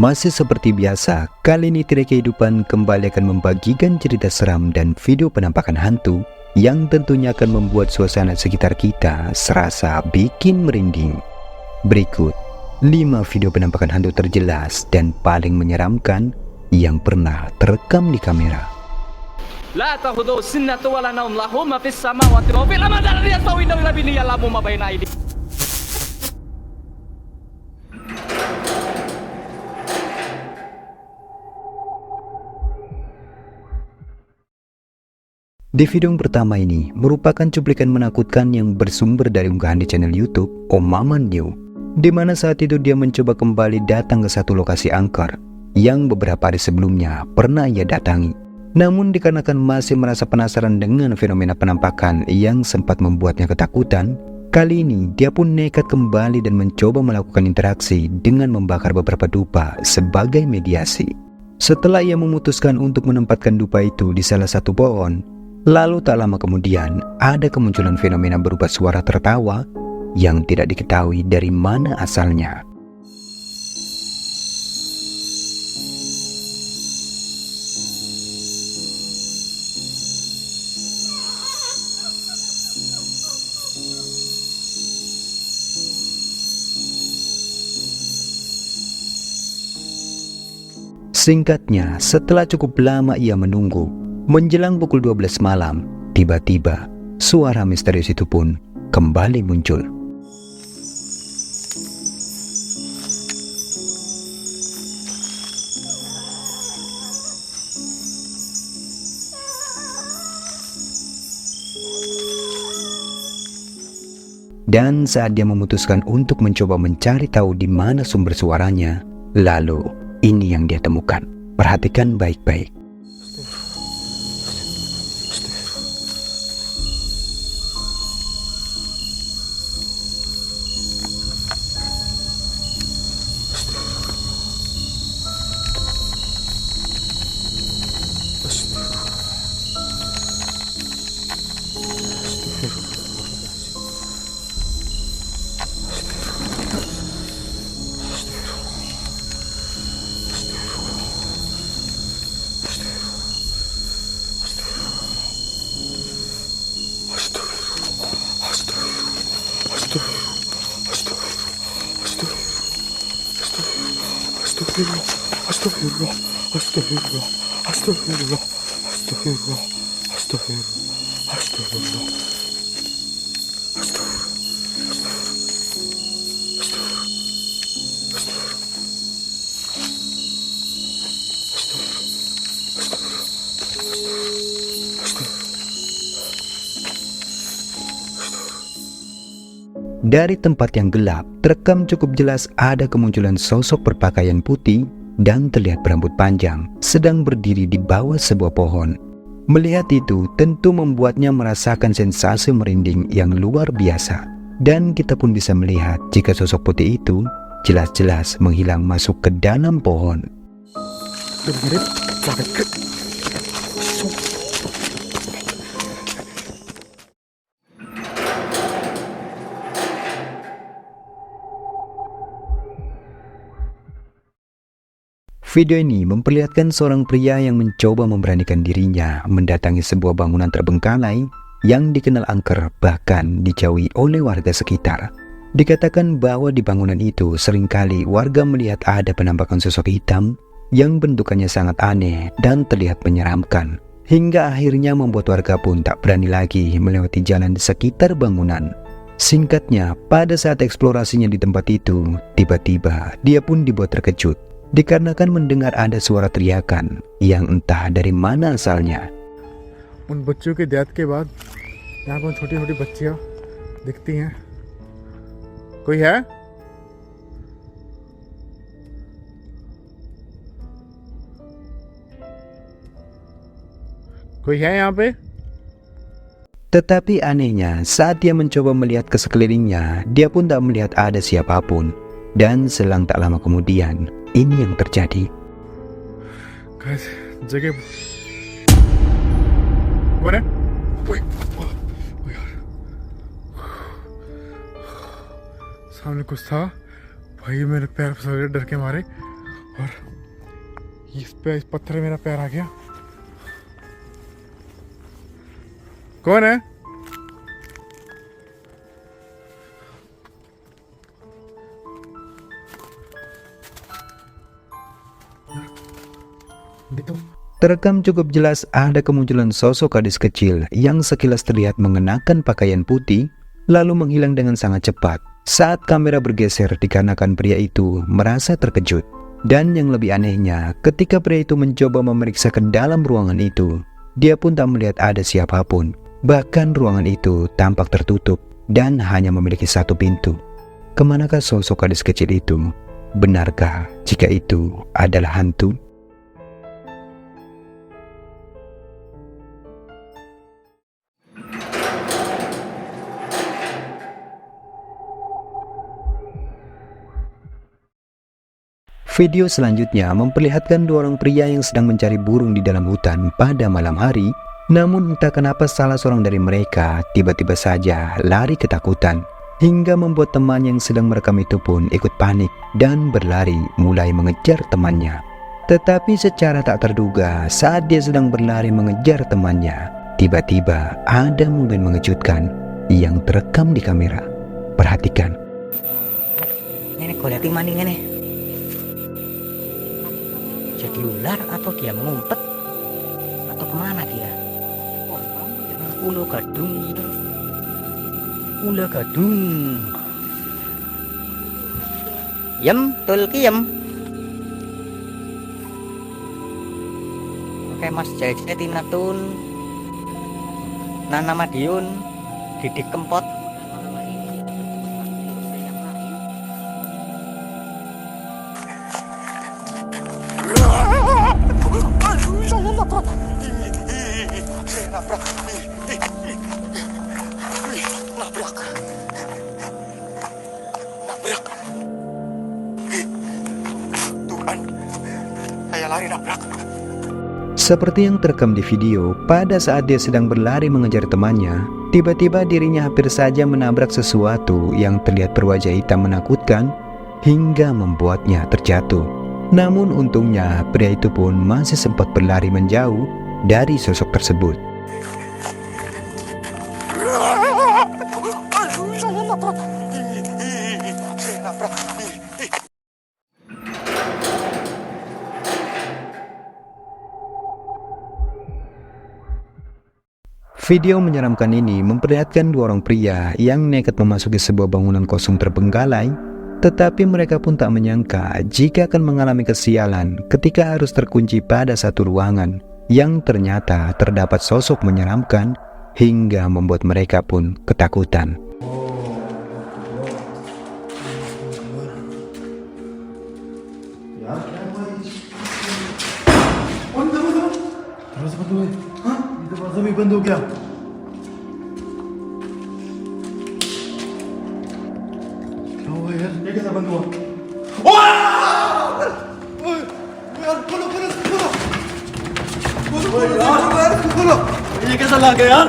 Masih seperti biasa, kali ini Tirai Kehidupan kembali akan membagikan cerita seram dan video penampakan hantu yang tentunya akan membuat suasana sekitar kita serasa bikin merinding. Berikut 5 video penampakan hantu terjelas dan paling menyeramkan yang pernah terekam di kamera. La ta'khudhuhu sinatun wa la nawm lahu ma fis samawati wa fil ardi la yastawi illa bihi ya'lamu ma baina aydihim. Di video yang pertama ini merupakan cuplikan menakutkan yang bersumber dari unggahan di channel YouTube Om Maman New, di mana saat itu dia mencoba kembali datang ke satu lokasi angker yang beberapa hari sebelumnya pernah ia datangi. Namun dikarenakan masih merasa penasaran dengan fenomena penampakan yang sempat membuatnya ketakutan, kali ini dia pun nekat kembali dan mencoba melakukan interaksi dengan membakar beberapa dupa sebagai mediasi. Setelah ia memutuskan untuk menempatkan dupa itu di salah satu pohon, lalu tak lama kemudian ada kemunculan fenomena berupa suara tertawa yang tidak diketahui dari mana asalnya. Singkatnya, setelah cukup lama ia menunggu, menjelang pukul 12 malam, tiba-tiba suara misterius itu pun kembali muncul. Dan saat dia memutuskan untuk mencoba mencari tahu di mana sumber suaranya, lalu ini yang dia temukan. Perhatikan baik-baik. Dari tempat yang gelap, terekam cukup jelas ada kemunculan sosok berpakaian putih dan terlihat berambut panjang, sedang berdiri di bawah sebuah pohon. Melihat itu tentu membuatnya merasakan sensasi merinding yang luar biasa. Dan kita pun bisa melihat jika sosok putih itu jelas-jelas menghilang masuk ke dalam pohon. Video ini memperlihatkan seorang pria yang mencoba memberanikan dirinya mendatangi sebuah bangunan terbengkalai yang dikenal angker bahkan dijauhi oleh warga sekitar. Dikatakan bahwa di bangunan itu seringkali warga melihat ada penampakan sosok hitam yang bentukannya sangat aneh dan terlihat menyeramkan, hingga akhirnya membuat warga pun tak berani lagi melewati jalan di sekitar bangunan. Singkatnya, pada saat eksplorasinya di tempat itu, tiba-tiba dia pun dibuat terkejut dikarenakan mendengar ada suara teriakan yang entah dari mana asalnya. उन बच्चों के डेथ के बाद यहाँ पर छोटी-छोटी बच्चियाँ दिखती हैं। कोई है? कोई है यहाँ पे? Tetapi anehnya, saat dia mencoba melihat ke sekelilingnya, dia pun tak melihat ada siapapun. Dan selang tak lama kemudian, ini yang terjadi. Guys, जगह कौन है? यार सामने कुछ था भाई, मेरे पैर फिसल गए डर के मारे। और इस पत्थर में मेरा पैर आ गया। कौन है? Terekam cukup jelas ada kemunculan sosok gadis kecil yang sekilas terlihat mengenakan pakaian putih lalu menghilang dengan sangat cepat saat kamera bergeser dikarenakan pria itu merasa terkejut. Dan yang lebih anehnya, ketika pria itu mencoba memeriksa ke dalam ruangan itu, dia pun tak melihat ada siapapun. Bahkan ruangan itu tampak tertutup dan hanya memiliki satu pintu. Kemanakah sosok gadis kecil itu? Benarkah jika itu adalah hantu? Video selanjutnya memperlihatkan dua orang pria yang sedang mencari burung di dalam hutan pada malam hari. Namun entah kenapa salah seorang dari mereka tiba-tiba saja lari ketakutan, hingga membuat teman yang sedang merekam itu pun ikut panik dan berlari mulai mengejar temannya. Tetapi secara tak terduga saat dia sedang berlari mengejar temannya, tiba-tiba ada momen mengejutkan yang terekam di kamera. Perhatikan. Ini lihat maning nih. Jadi ular atau dia mengumpet atau kemana dia? Ulo gadung, ulo gadung. Yem, tul kiem. Oke Mas Jaja Tinatun, Nana Madiun, Didik Kempot. Seperti yang terekam di video, pada saat dia sedang berlari mengejar temannya, tiba-tiba dirinya hampir saja menabrak sesuatu yang terlihat berwajah hitam menakutkan hingga membuatnya terjatuh. Namun untungnya pria itu pun masih sempat berlari menjauh dari sosok tersebut. Video menyeramkan ini memperlihatkan dua orang pria yang nekat memasuki sebuah bangunan kosong terbengkalai, tetapi mereka pun tak menyangka jika akan mengalami kesialan ketika harus terkunci pada satu ruangan yang ternyata terdapat sosok menyeramkan hingga membuat mereka pun ketakutan. बंद हो गया। क्या हुआ यार? ये कैसा बंद हुआ? यार खोलो खोलो खोलो खोलो यार खोलो, ये कैसा लग गया यार?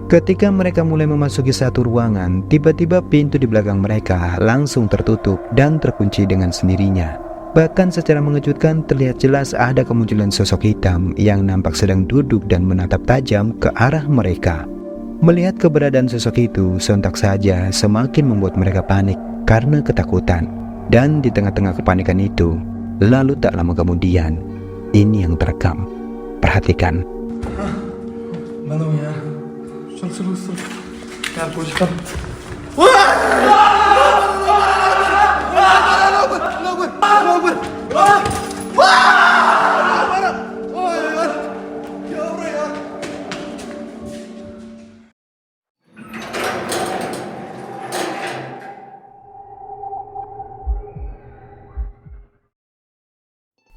Ketika mereka mulai memasuki satu ruangan, tiba-tiba pintu di belakang mereka langsung tertutup dan terkunci dengan sendirinya. Bahkan secara mengejutkan terlihat jelas ada kemunculan sosok hitam yang nampak sedang duduk dan menatap tajam ke arah mereka. Melihat keberadaan sosok itu sontak saja semakin membuat mereka panik karena ketakutan. Dan di tengah-tengah kepanikan itu, lalu tak lama kemudian, ini yang terekam. Perhatikan.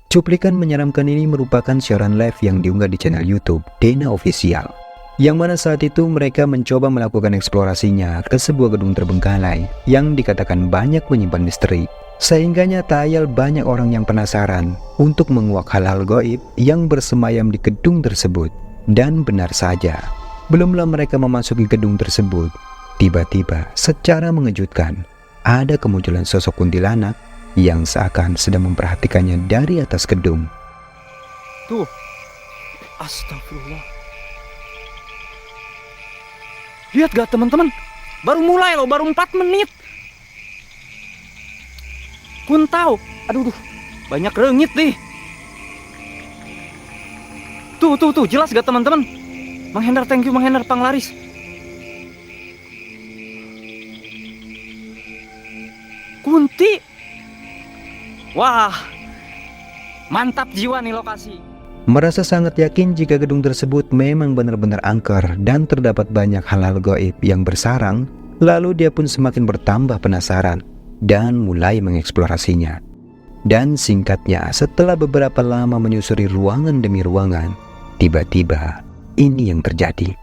Cuplikan menyeramkan ini merupakan siaran live yang diunggah di channel YouTube Dena Official, yang mana saat itu mereka mencoba melakukan eksplorasinya ke sebuah gedung terbengkalai yang dikatakan banyak menyimpan misteri, sehingga nyatayal banyak orang yang penasaran untuk menguak hal-hal gaib yang bersemayam di gedung tersebut. Dan benar saja, belumlah mereka memasuki gedung tersebut, tiba-tiba secara mengejutkan ada kemunculan sosok kuntilanak yang seakan sedang memperhatikannya dari atas gedung. Tuh. Astagfirullah. Lihat gak teman-teman? Baru mulai loh, baru 4 menit. Kuntau. Aduh, banyak reungit nih. Tuh, jelas gak teman-teman? Mang Hendar, thank you Mang Hendar panglaris. Kunti. Wah, mantap jiwa nih lokasi. Merasa sangat yakin jika gedung tersebut memang benar-benar angker dan terdapat banyak hal-hal gaib yang bersarang, lalu dia pun semakin bertambah penasaran dan mulai mengeksplorasinya. Dan singkatnya, setelah beberapa lama menyusuri ruangan demi ruangan, tiba-tiba ini yang terjadi.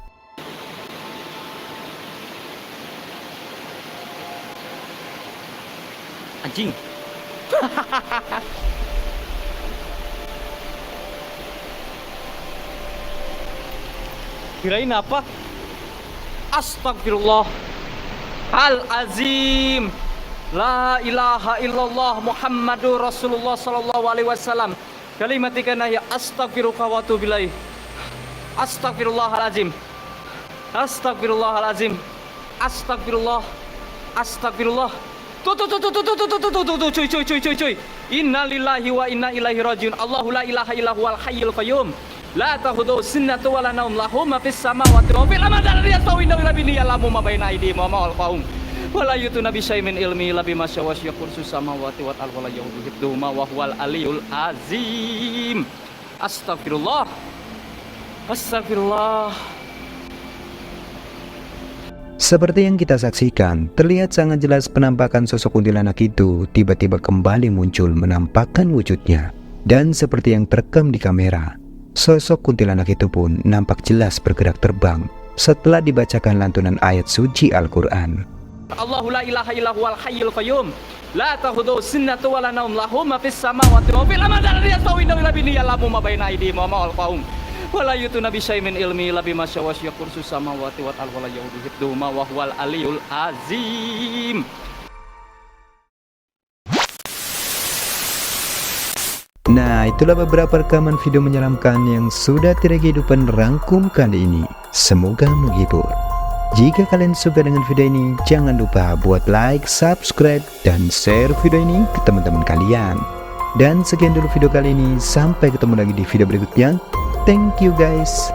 Anjing. Kirain apa? Astagfirullah Al-Azim. La ilaha illallah Muhammadur Rasulullah sallallahu alaihi wasallam. Kalimatika ya astaghfiruka wa atubu ilaih. Astagfirullahalazim. Astagfirullahalazim. Astagfirullah. Astagfirullah. Tuh, cuy. Innalillahi wa inna ilaihi rajiun. Allahu la ilaha illa huwal hayyul qayyum. La ta'khudhuhu sinatun wa la nawm, lahu ma fis samawati wa fil ardi la yastawina illa bihi ya'lamu ma baina aydihim wa ma khalfahum. Wa la yutuna bi syai'in min ilmi illa bima syaa wa kursus samawati wal ardi wa la yahuduhu wa huwal aliyyul azim. Astagfirullah. Astagfirullah. Seperti yang kita saksikan, terlihat sangat jelas penampakan sosok kuntilanak itu tiba-tiba kembali muncul menampakkan wujudnya. Dan seperti yang terekam di kamera, sosok kuntilanak itu pun nampak jelas bergerak terbang setelah dibacakan lantunan ayat suci Al-Quran. Allahu la ilaha illa huwal hayyul qayyum. La ta'khudhuhu sinatun wa la nawm, lahu ma fis samawati wa fil ardi la yastawina illa bihi ya'lamu ma baina aydihim wa ma khalfahum. Wa la yutuna bi syai'in min ilmi illa bima syaa wa kursus samawati wal ardi wa la yahuduhu wa huwal aliyyul azim. Nah, itulah beberapa rekaman video menyeramkan yang sudah Tirai Kehidupan rangkum kali ini. Semoga menghibur. Jika kalian suka dengan video ini, jangan lupa buat like, subscribe, dan share video ini ke teman-teman kalian. Dan sekian dulu video kali ini, sampai ketemu lagi di video berikutnya. Thank you guys.